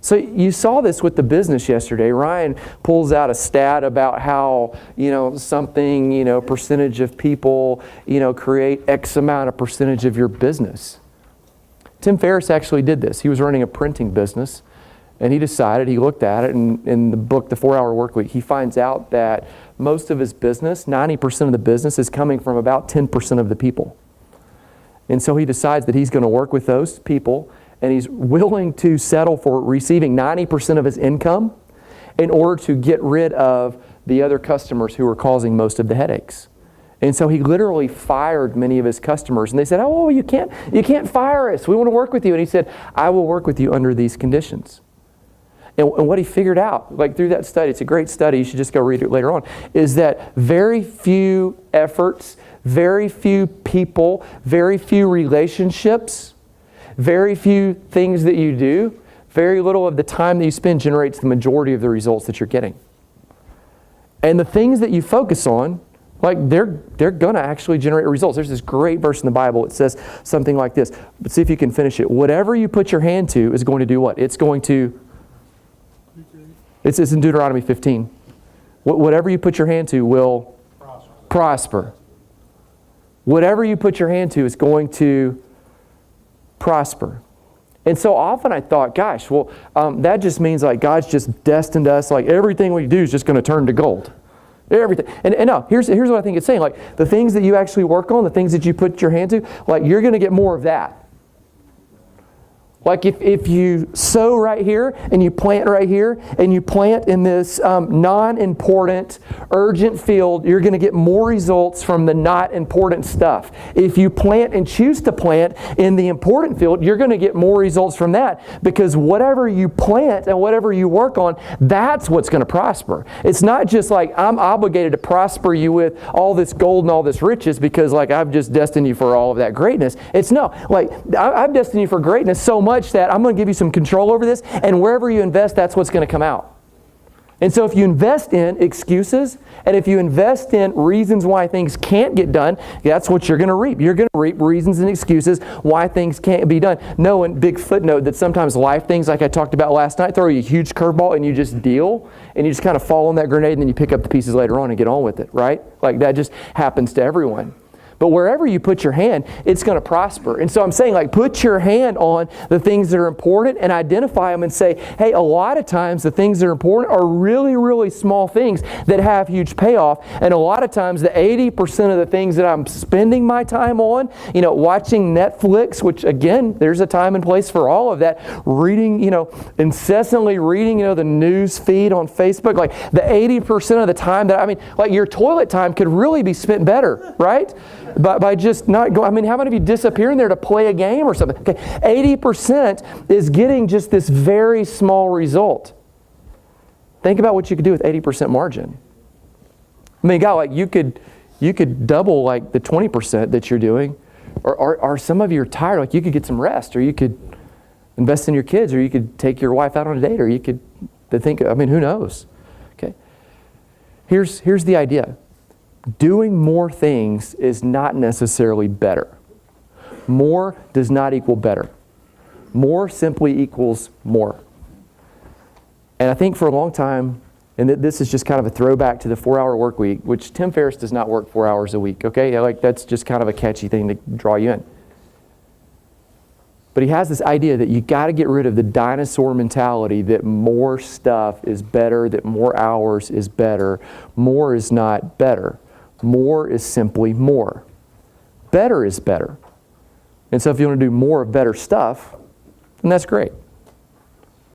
So you saw this with the business yesterday. Ryan pulls out a stat about how, something, percentage of people, create X amount of percentage of your business. Tim Ferriss actually did this. He was running a printing business, and he looked at it, and in the book, The 4-Hour Workweek, he finds out that most of his business, 90% of the business, is coming from about 10% of the people. And so he decides that he's going to work with those people, and he's willing to settle for receiving 90% of his income in order to get rid of the other customers who were causing most of the headaches. And so he literally fired many of his customers. And they said, "Oh, you can't fire us. We want to work with you." And he said, "I will work with you under these conditions." And what he figured out, like through that study, it's a great study, you should just go read it later on, is that very few efforts, very few people, very few relationships, very few things that you do, very little of the time that you spend generates the majority of the results that you're getting. And the things that you focus on, like they're going to actually generate results. There's this great verse in the Bible. It says something like this. But see if you can finish it. Whatever you put your hand to is going to do what? It's going to... It's in Deuteronomy 15. Whatever you put your hand to will prosper. Whatever you put your hand to is going to prosper. And so often I thought, gosh, well, that just means like God's just destined us, like everything we do is just going to turn to gold. Everything. And no, here's what I think it's saying. Like the things that you actually work on, the things that you put your hand to, like you're going to get more of that. Like if you sow right here and you plant right here and you plant in this non-important, urgent field, you're going to get more results from the not important stuff. If you plant and choose to plant in the important field, you're going to get more results from that, because whatever you plant and whatever you work on, that's what's going to prosper. It's not just like I'm obligated to prosper you with all this gold and all this riches because like I've just destined you for all of that greatness. It's no, like I've destined you for greatness so much that I'm going to give you some control over this, and wherever you invest, that's what's going to come out. And so if you invest in excuses, and if you invest in reasons why things can't get done, that's what you're going to reap. You're going to reap reasons and excuses why things can't be done. Knowing, big footnote, that sometimes life things, like I talked about last night, throw you a huge curveball and you just deal, and you just kind of fall on that grenade, and then you pick up the pieces later on and get on with it, right? Like that just happens to everyone. But wherever you put your hand, it's going to prosper. And so I'm saying, like, put your hand on the things that are important and identify them and say, hey, a lot of times the things that are important are really, really small things that have huge payoff. And a lot of times the 80% of the things that I'm spending my time on, watching Netflix, which again, there's a time and place for all of that, reading, incessantly reading, the news feed on Facebook, like the 80% of the time that, your toilet time could really be spent better, right? By just not going, how many of you disappear in there to play a game or something? Okay, 80% is getting just this very small result. Think about what you could do with 80% margin. God, you could double like the 20% that you're doing, or some of you are tired, like you could get some rest, or you could invest in your kids, or you could take your wife out on a date, or you could think, who knows? Okay. Here's the idea. Doing more things is not necessarily better. More does not equal better. More simply equals more. And I think for a long time, and this is just kind of a throwback to the 4-hour work week, which Tim Ferriss does not work 4 hours a week, okay? Like that's just kind of a catchy thing to draw you in. But he has this idea that you got to get rid of the dinosaur mentality that more stuff is better, that more hours is better. More is not better. More is simply more. Better is better. And so if you want to do more of better stuff, then that's great.